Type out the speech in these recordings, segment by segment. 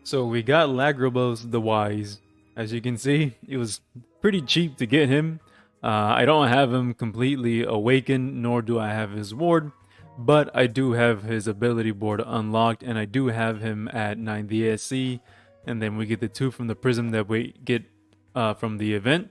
So we got Lagrobos the Wise. As you can see, it was pretty cheap to get him. I don't have him completely awakened, nor do I have his ward, but I do have his ability board unlocked, and I do have him at 9 VSC, and then we get the 2 from the prism that we get from the event.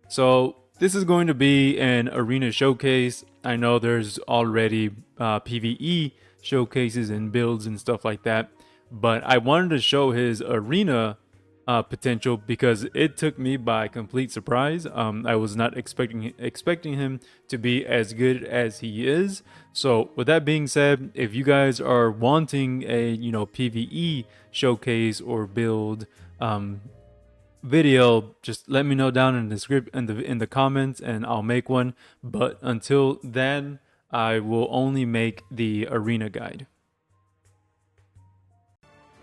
So this is going to be an arena showcase. I know there's already PvE showcases and builds and stuff like that, but I wanted to show his arena potential because it took me by complete surprise. I was not expecting him to be as good as he is. So with that being said, if you guys are wanting a PvE showcase or build video, just let me know down in the script in the comments, and I'll make one. But until then, I will only make the arena guide.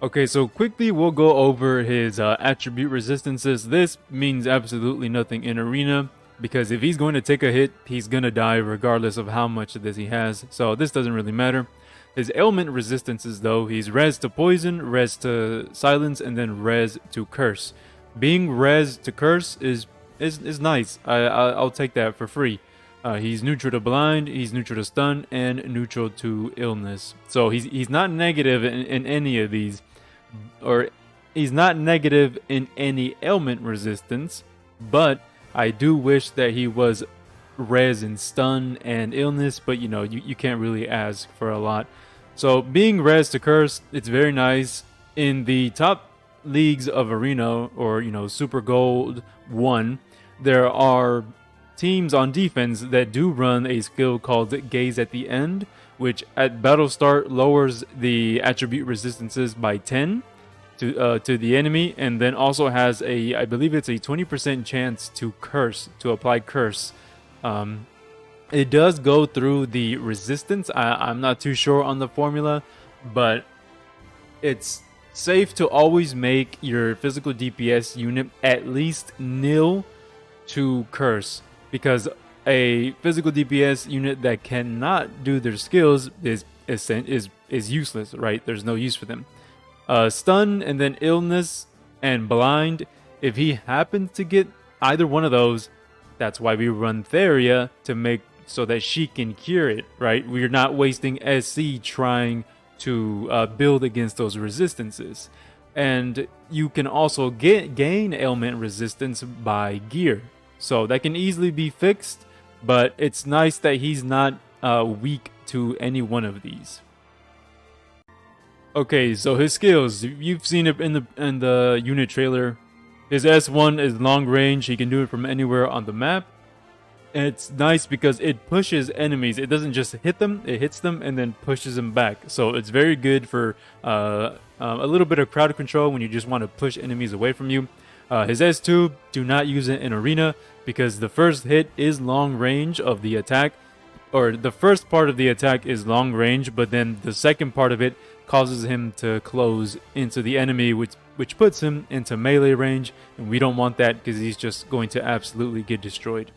Okay, so quickly we'll go over his attribute resistances. This means absolutely nothing in arena, because if he's going to take a hit, he's going to die regardless of how much of this he has. So this doesn't really matter. His ailment resistances though, he's res to poison, res to silence, and then res to curse. Being res to curse is nice. I'll take that for free. He's neutral to blind, he's neutral to stun, and neutral to illness. So he's not negative in any of these, or he's not negative in any ailment resistance, but I do wish that he was res in stun and illness, but you can't really ask for a lot. So being res to curse, it's very nice. In the top leagues of arena, or super gold 1, there are teams on defense that do run a skill called Gaze at the End, which at battle start lowers the attribute resistances by 10 to the enemy, and then also has I believe it's a 20% chance to apply curse. It does go through the resistance. I'm not too sure on the formula, but it's safe to always make your physical DPS unit at least nil to curse, because a physical DPS unit that cannot do their skills is useless, right? There's no use for them. Stun and then illness and blind, if he happens to get either one of those, that's why we run Theria, to make so that she can cure it, right? We're not wasting SC trying to build against those resistances. And you can also gain ailment resistance by gear, so that can easily be fixed, but it's nice that he's not weak to any one of these. Okay, so his skills, you've seen it in the unit trailer. His S1 is long range. He can do it from anywhere on the map. And it's nice because it pushes enemies. It doesn't just hit them, it hits them and then pushes them back. So it's very good for a little bit of crowd control when you just want to push enemies away from you. His S2, do not use it in arena, because the first hit is long range of the attack, or the first part of the attack is long range, but then the second part of it causes him to close into the enemy, which puts him into melee range, and we don't want that because he's just going to absolutely get destroyed.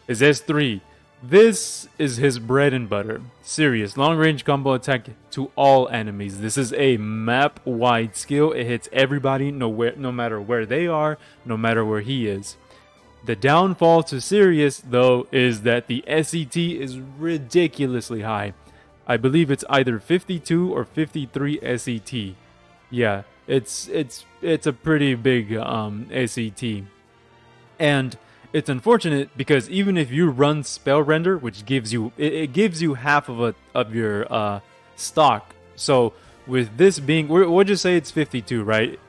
His S3, this is his bread and butter. Serious long range combo attack to all enemies. This is a map wide skill. It hits everybody, no matter where they are, no matter where he is. The downfall to Sirius though is that the SET is ridiculously high. I believe it's either 52 or 53 SET. Yeah, it's a pretty big SET. And it's unfortunate because even if you run Spell Render, which gives you it gives you half of your stock. So with this being, we'll just say it's 52, right?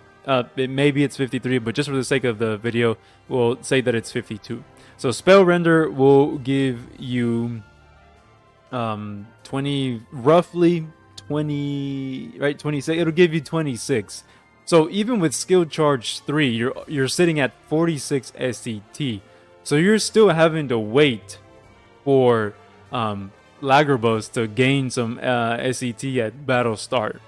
Maybe it's 53, but just for the sake of the video, we'll say that it's 52. So Spell Render will give you 26, it'll give you 26. So even with Skill Charge 3, you're sitting at 46 SCT. So you're still having to wait for Lagrobos to gain some SCT at battle start.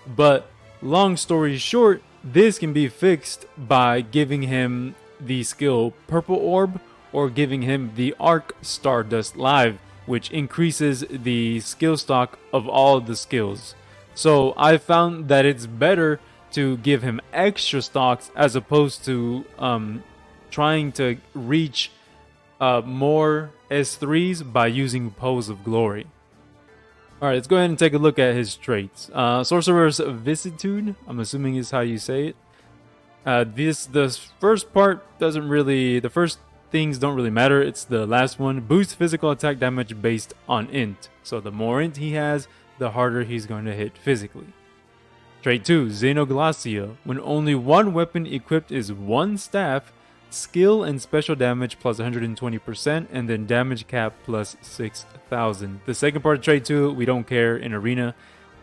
But long story short, this can be fixed by giving him the skill Purple Orb or giving him the Arc Stardust Live, which increases the skill stock of all the skills. So I found that it's better to give him extra stocks as opposed to trying to reach more S3s by using Pulls of Glory. Alright, let's go ahead and take a look at his traits. Sorcerer's Vicissitude, I'm assuming is how you say it. The first part doesn't really, the first things don't really matter, it's the last one. Boost physical attack damage based on int. So the more int he has, the harder he's going to hit physically. Trait 2, Xenoglacia. When only one weapon equipped is one staff, skill and special damage plus 120%, and then damage cap plus 6,000. The second part of trait 2, we don't care in arena,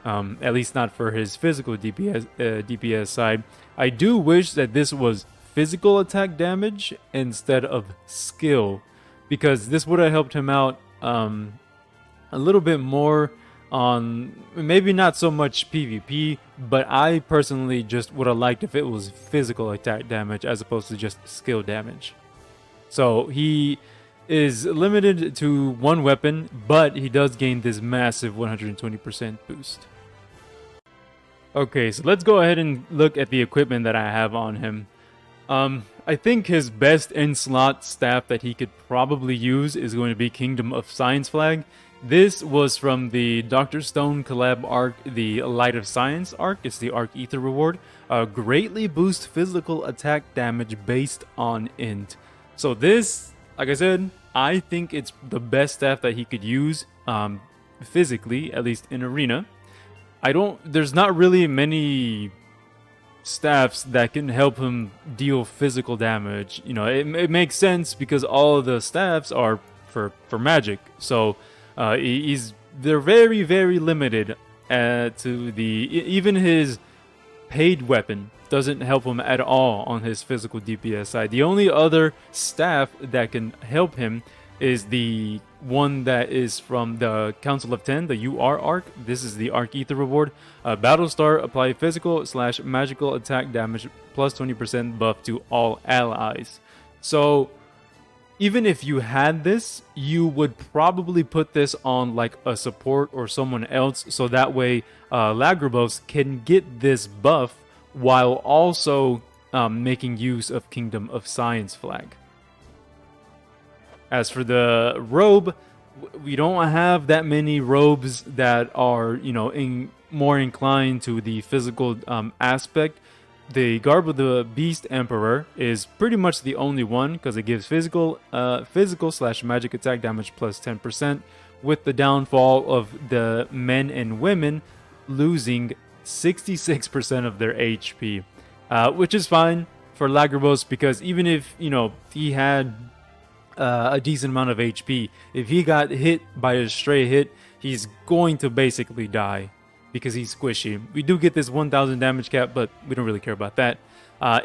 at least not for his physical DPS side. I do wish that this was physical attack damage instead of skill, because this would have helped him out a little bit more on maybe not so much PvP, but I personally just would have liked if it was physical attack damage as opposed to just skill damage. So he is limited to one weapon, but he does gain this massive 120% boost. Okay, so let's go ahead and look at the equipment that I have on him. I think his best in-slot staff that he could probably use is going to be Kingdom of Science Flag. This was from the Dr. Stone collab arc, the Light of Science arc. It's the Arc Ether reward. Greatly boost physical attack damage based on int. So this, like I said, I think it's the best staff that he could use physically, at least in arena. There's not really many staffs that can help him deal physical damage. You know, it makes sense because all of the staffs are for magic. So they're very, very limited to even his paid weapon doesn't help him at all on his physical DPS side. The only other staff that can help him is the one that is from the Council of 10, the UR arc. This is the Arc Ether reward. Battlestar, apply physical/magical attack damage plus 20% buff to all allies. So even if you had this, you would probably put this on like a support or someone else, so that way Lagrobos can get this buff while also making use of Kingdom of Science Flag. As for the robe, we don't have that many robes that are, you know, more inclined to the physical aspect. The Garb of the Beast Emperor is pretty much the only one because it gives physical/magic attack damage plus 10%, with the downfall of the men and women losing 66% of their HP, which is fine for Lagrobos because even if, you know, he had a decent amount of HP, if he got hit by a stray hit, he's going to basically die because he's squishy. We do get this 1000 damage cap, but we don't really care about that.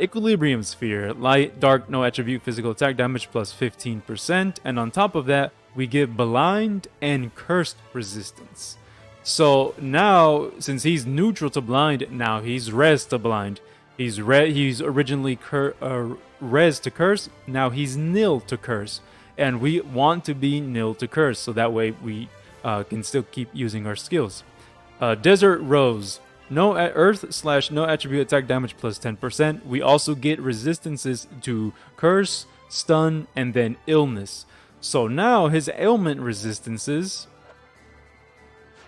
Equilibrium Sphere, light, dark, no attribute, physical attack damage plus 15%, and on top of that we get blind and cursed resistance. So now, since he's neutral to blind, now he's res to blind. He's originally res to curse, now he's nil to curse. And we want to be nil to curse, so that way we can still keep using our skills. Desert Rose, no earth/no attribute attack damage plus 10%. We also get resistances to curse, stun, and then illness. So now his ailment resistances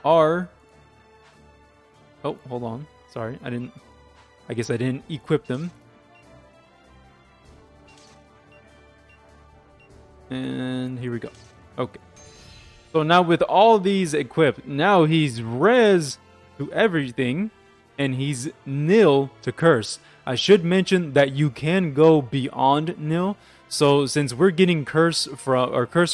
are... Oh, hold on. Sorry, I guess I didn't equip them. And here we go. Okay. So now with all these equipped, now he's res to everything and he's nil to curse. I should mention that you can go beyond nil. So since we're getting curse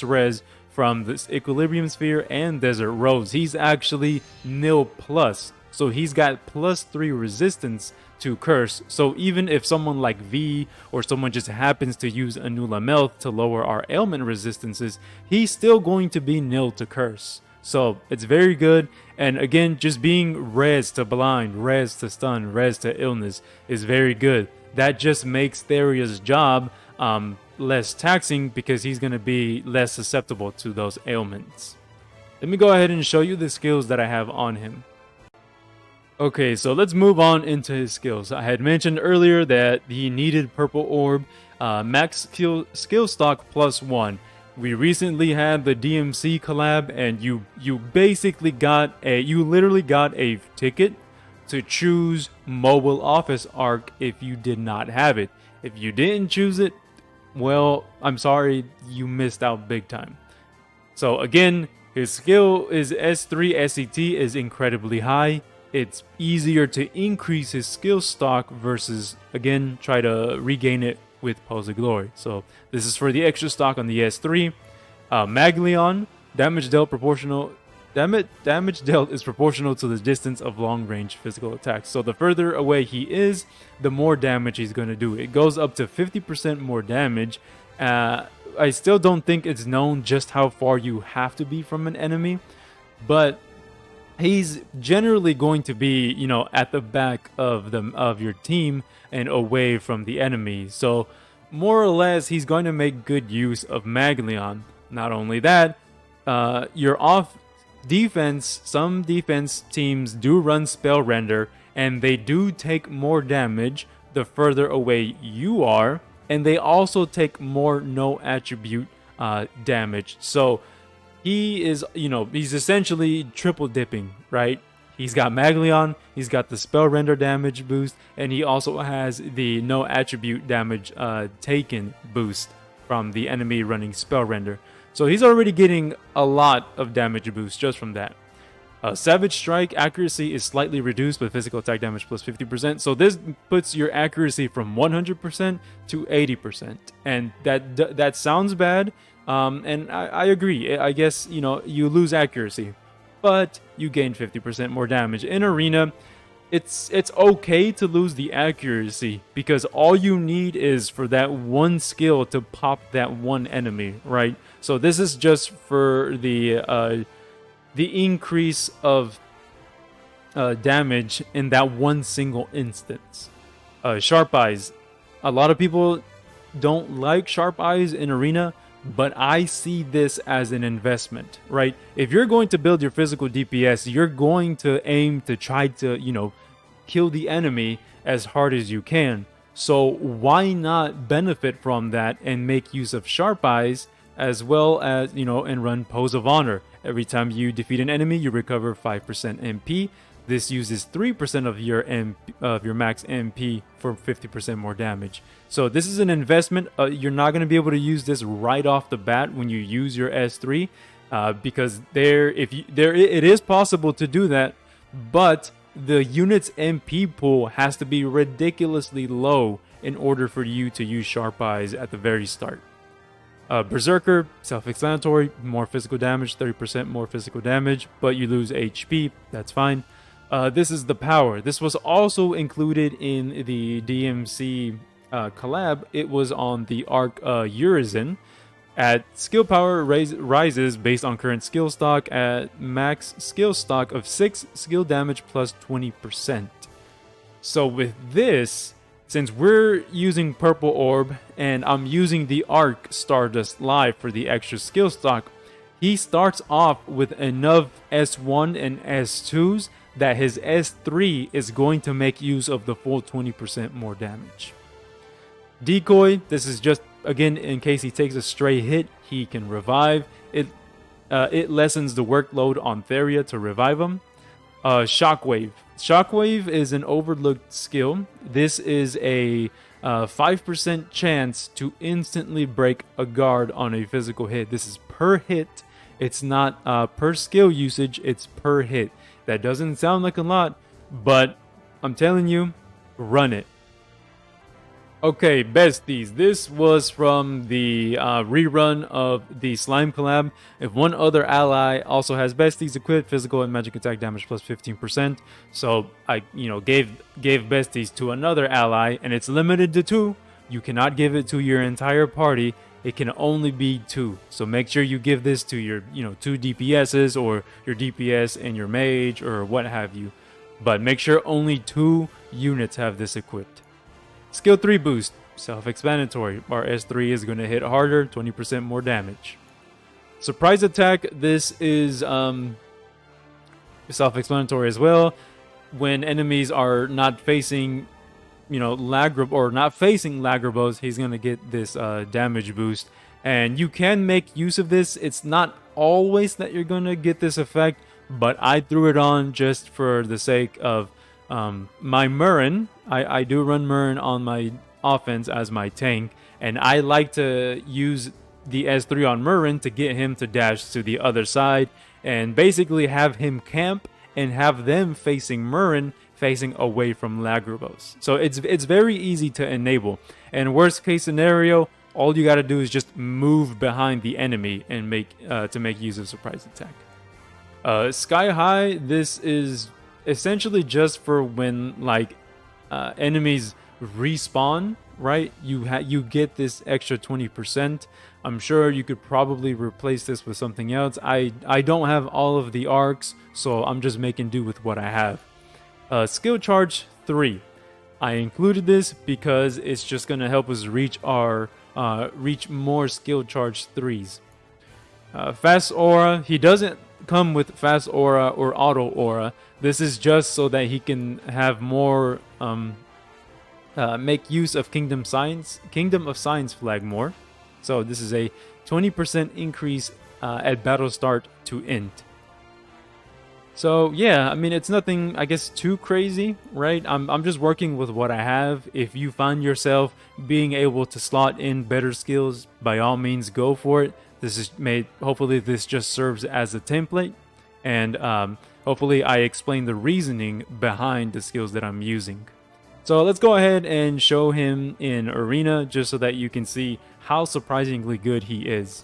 res from this Equilibrium Sphere and Desert Rose, he's actually nil plus. So he's got plus 3 resistance to curse. So even if someone like V or someone just happens to use Anula Melth to lower our ailment resistances, he's still going to be nil to curse. So it's very good. And again, just being res to blind, res to stun, res to illness is very good. That just makes Theria's job less taxing because he's going to be less susceptible to those ailments. Let me go ahead and show you the skills that I have on him. Okay, so let's move on into his skills. I had mentioned earlier that he needed Purple Orb, max skill stock +1. We recently had the DMC collab, and you basically got you literally got a ticket to choose Mobile Office Arc if you did not have it. If you didn't choose it, well, I'm sorry, you missed out big time. So again, his skill is S3 SET is incredibly high. It's easier to increase his skill stock versus, again, try to regain it with Pulse of Glory. So this is for the extra stock on the S3. Maglion, damage dealt is proportional to the distance of long-range physical attacks. So the further away he is, the more damage he's going to do. It goes up to 50% more damage. I still don't think it's known just how far you have to be from an enemy, but he's generally going to be, you know, at the back of your team and away from the enemy. So more or less, he's going to make good use of Maglion. Not only that, your off defense, some defense teams do run Spell Render, and they do take more damage the further away you are, and they also take more no attribute damage. So he is, you know, he's essentially triple dipping, right? He's got Maglion, he's got the Spell Render damage boost, and he also has the no attribute damage taken boost from the enemy running Spell Render. So he's already getting a lot of damage boost just from that. Savage Strike accuracy is slightly reduced with physical attack damage plus 50%. So this puts your accuracy from 100% to 80%. And that sounds bad. And I agree. I guess, you know, you lose accuracy, but you gain 50% more damage. In Arena, it's okay to lose the accuracy because all you need is for that one skill to pop that one enemy, right? So this is just for the increase of damage in that one single instance. Sharp Eyes. A lot of people don't like Sharp Eyes in Arena, but I see this as an investment, right? If you're going to build your physical DPS, you're going to aim to try to, you know, kill the enemy as hard as you can. So why not benefit from that and make use of Sharp Eyes as well as, you know, and run Pose of Honor. Every time you defeat an enemy, you recover 5% MP. This uses 3% of your max MP for 50% more damage. So this is an investment. You're not going to be able to use this right off the bat when you use your S3 because it is possible to do that, but the unit's MP pool has to be ridiculously low in order for you to use Sharp Eyes at the very start. Berserker, self-explanatory, more physical damage, 30% more physical damage, but you lose HP, that's fine. This is the power. This was also included in the DMC collab. It was on the Arc Urizen. At skill power rises based on current skill stock at max skill stock of 6 skill damage plus 20%. So with this, since we're using Purple Orb and I'm using the Arc Stardust Live for the extra skill stock, he starts off with enough S1 and S2s that his S3 is going to make use of the full 20% more damage. Decoy, this is just, again, in case he takes a stray hit, he can revive. It lessens the workload on Theria to revive him. Shockwave. Shockwave is an overlooked skill. This is a 5% chance to instantly break a guard on a physical hit. This is per hit. It's not per skill usage, it's per hit. That doesn't sound like a lot, but I'm telling you, run it. Okay, besties, this was from the rerun of the Slime collab. If one other ally also has besties equipped, physical and magic attack damage plus 15%. So I, gave besties to another ally, and it's limited to 2. You cannot give it to your entire party. It can only be 2. So make sure you give this to your, 2 DPSs or your DPS and your mage or what have you. But make sure only 2 units have this equipped. Skill 3 boost. Self-explanatory. Our S3 is going to hit harder, 20% more damage. Surprise attack, this is self-explanatory as well. When enemies are not facing, not facing Lagrobos, he's going to get this damage boost. And you can make use of this. It's not always that you're going to get this effect, but I threw it on just for the sake of my Murren. I do run Murren on my offense as my tank, and I like to use the S3 on Murren to get him to dash to the other side and basically have him camp and have them facing Murren, facing away from Lagrobos. So it's very easy to enable. And worst case scenario, all you got to do is just move behind the enemy and make use of surprise attack. Sky High, this is essentially just for when enemies respawn, right? You get this extra 20%. I'm sure you could probably replace this with something else. I don't have all of the arcs, so I'm just making do with what I have. Skill charge 3. I included this because it's just going to help us reach more skill charge 3s. Fast aura, he doesn't come with fast aura or auto aura. This is just so that he can have more make use of Kingdom of Signs flag more. So this is a 20% increase at battle start to end. So yeah, I mean, it's nothing, I guess, too crazy, right? I'm just working with what I have. If you find yourself being able to slot in better skills, by all means, go for it. Hopefully this just serves as a template, and hopefully I explain the reasoning behind the skills that I'm using. So let's go ahead and show him in Arena just so that you can see how surprisingly good he is.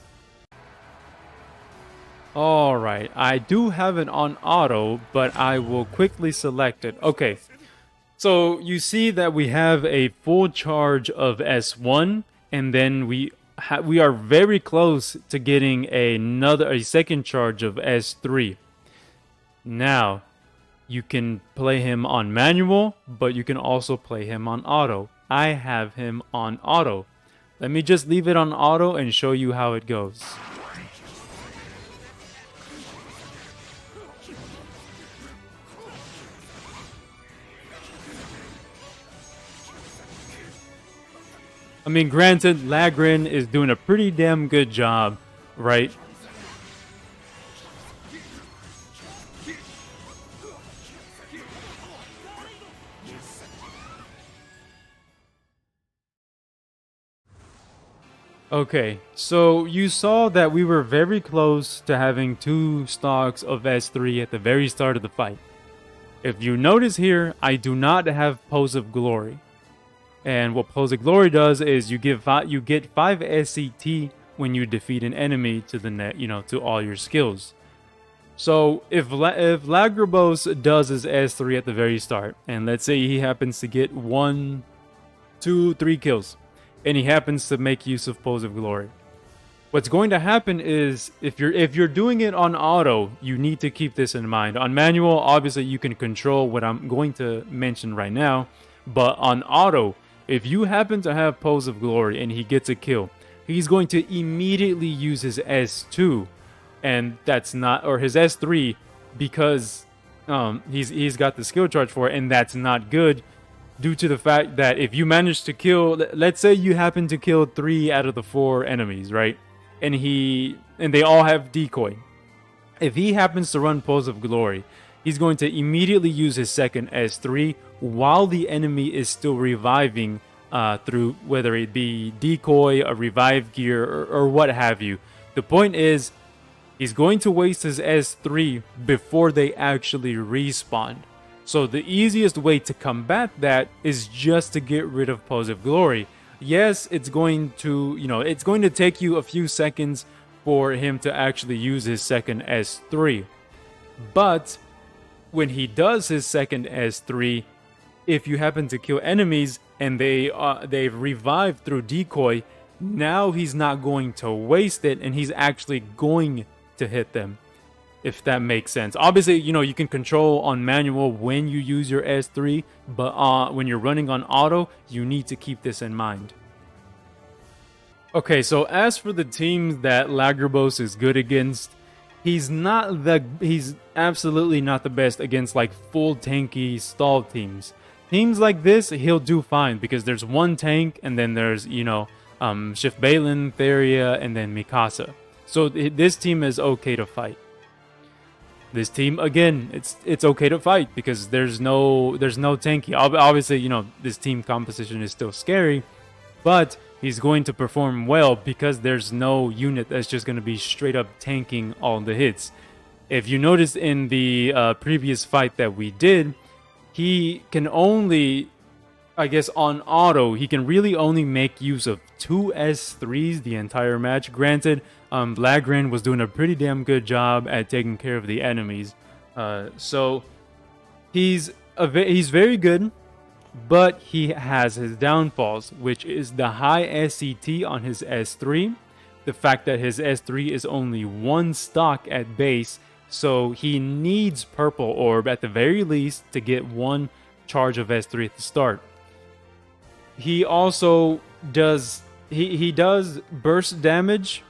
Alright, I do have it on auto, but I will quickly select it. Okay, so you see that we have a full charge of S1, and then we are very close to getting a second charge of S3. Now, you can play him on manual, but you can also play him on auto. I have him on auto. Let me just leave it on auto and show you how it goes. I mean, granted, Lagrin is doing a pretty damn good job, right? Okay, so you saw that we were very close to having 2 stocks of S3 at the very start of the fight. If you notice here, I do not have Pose of Glory. And what Pose of Glory does is you get 5 SCT when you defeat an enemy to the net, to all your skills. So if Lagrobos does his S3 at the very start, and let's say he happens to get 1, 2, 3 kills, and he happens to make use of Pose of Glory, what's going to happen is if you're doing it on auto, you need to keep this in mind. On manual, obviously you can control what I'm going to mention right now, but on auto, if you happen to have Pose of Glory and he gets a kill, he's going to immediately use his S2, and that's not, or his S3, because he's got the skill charge for it, and that's not good, due to the fact that if you manage to kill, let's say you happen to kill 3 out of the 4 enemies, right? And they all have decoy. If he happens to run Pose of Glory, he's going to immediately use his second S3 while the enemy is still reviving through whether it be decoy, a revive gear, or what have you. The point is, he's going to waste his S3 before they actually respawn. So the easiest way to combat that is just to get rid of Pose of Glory. Yes, it's going to take you a few seconds for him to actually use his second S3. But when he does his second S3, if you happen to kill enemies and they've revived through decoy, now he's not going to waste it, and he's actually going to hit them, if that makes sense. Obviously, you can control on manual when you use your S3, but when you're running on auto, you need to keep this in mind. Okay, so as for the teams that Lagrobos is good against, he's absolutely not the best against like full tanky stall teams. Teams like this, he'll do fine because there's one tank and then there's, Shift Balin, Theria, and then Mikasa. So this team is okay to fight. This team, again, it's okay to fight because there's no tanky. Obviously, this team composition is still scary, but he's going to perform well because there's no unit that's just going to be straight up tanking all the hits. If you notice in the previous fight that we did, he can only, I guess on auto, he can really only make use of 2 S3s the entire match. Granted, Lagran was doing a pretty damn good job at taking care of the enemies. So he's very good, but he has his downfalls, which is the high SCT on his S3, the fact that his S3 is only 1 stock at base, so he needs purple orb at the very least to get 1 charge of S3 at the start. He also does he does burst damage,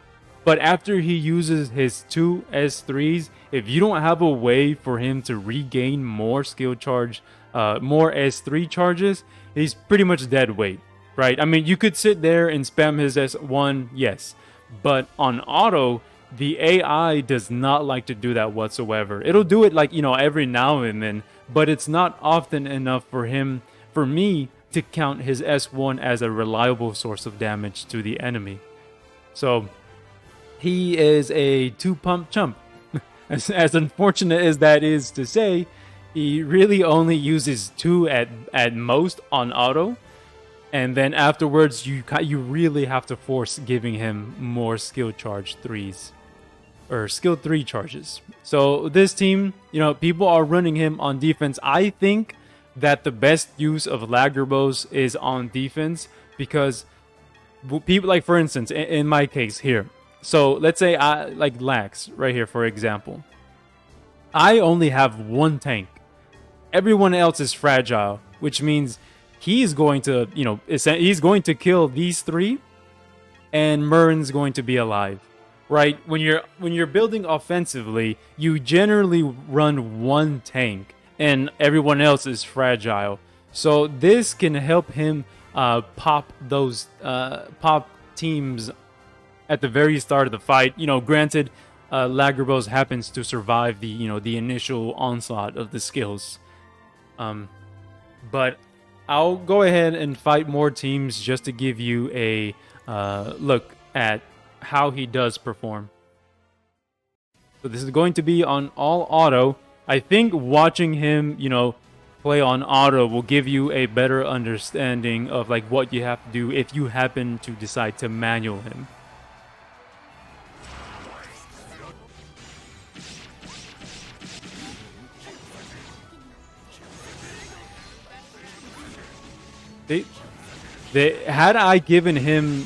but after he uses his 2 S3s, if you don't have a way for him to regain more skill charge, more S3 charges, he's pretty much dead weight, right? I mean, you could sit there and spam his S1, yes, but on auto, the AI does not like to do that whatsoever. It'll do it like, every now and then, but it's not often enough for me to count his S1 as a reliable source of damage to the enemy. So he is a 2-pump chump. as unfortunate as that is to say, he really only uses 2 at most on auto, and then afterwards you really have to force giving him more skill charge 3s or skill 3 charges. So this team, people are running him on defense. I think that the best use of Lagrobos is on defense because people, like for instance, in my case here, so let's say I like Lax right here, for example. I only have 1 tank. Everyone else is fragile, which means he's going to, he's going to kill these 3, and Murren's going to be alive, right? When you're building offensively, you generally run 1 tank, and everyone else is fragile. So this can help him pop teams at the very start of the fight. Granted, Lagrobos happens to survive the initial onslaught of the skills. But I'll go ahead and fight more teams just to give you a look at how he does perform. So this is going to be on all auto. I think watching him, play on auto will give you a better understanding of like what you have to do if you happen to decide to manual him. Had I given him,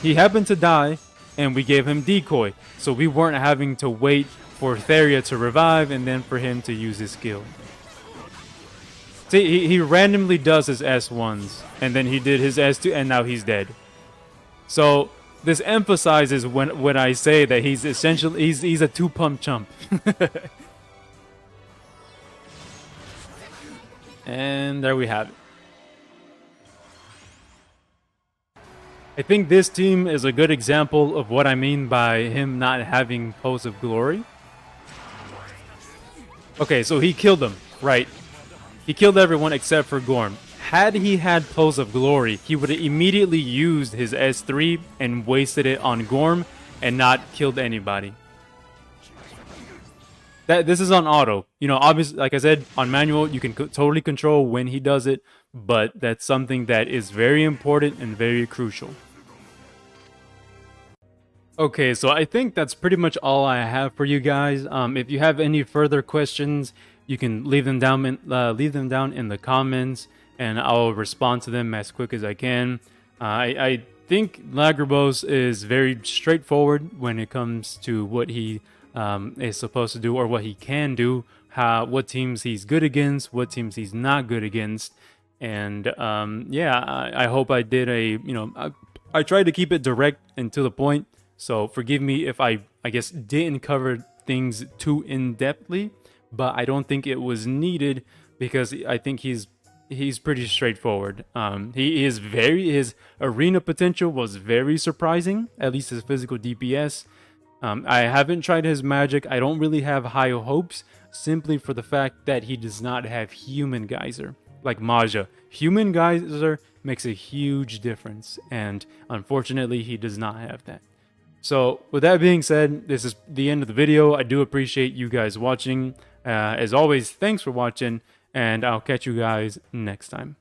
he happened to die, and we gave him decoy, so we weren't having to wait for Theria to revive and then for him to use his skill. See, he randomly does his S1s, and then he did his S2, and now he's dead. So this emphasizes when I say that he's essentially he's a 2-pump chump. And there we have it. I think this team is a good example of what I mean by him not having Pulse of Glory. Okay, so he killed them, right? He killed everyone except for Gorm. Had he had Pulse of Glory, he would have immediately used his S3 and wasted it on Gorm and not killed anybody. This is on auto. Obviously, like I said, on manual, you can totally control when he does it, but that's something that is very important and very crucial. Okay, so I think that's pretty much all I have for you guys. If you have any further questions, you can leave them down in the comments, and I'll respond to them as quick as I can. I think Lagrobos is very straightforward when it comes to what he is supposed to do or what he can do, what teams he's good against, what teams he's not good against, and yeah, I hope I did a I tried to keep it direct and to the point, so forgive me if I guess didn't cover things too in-depthly, but I don't think it was needed because I think he's pretty straightforward. His arena potential was very surprising, at least his physical DPS. I haven't tried his magic. I don't really have high hopes, simply for the fact that he does not have Human Geyser like Maja. Human Geyser makes a huge difference, and unfortunately he does not have that. So with that being said, this is the end of the video. I do appreciate you guys watching. As always, thanks for watching, and I'll catch you guys next time.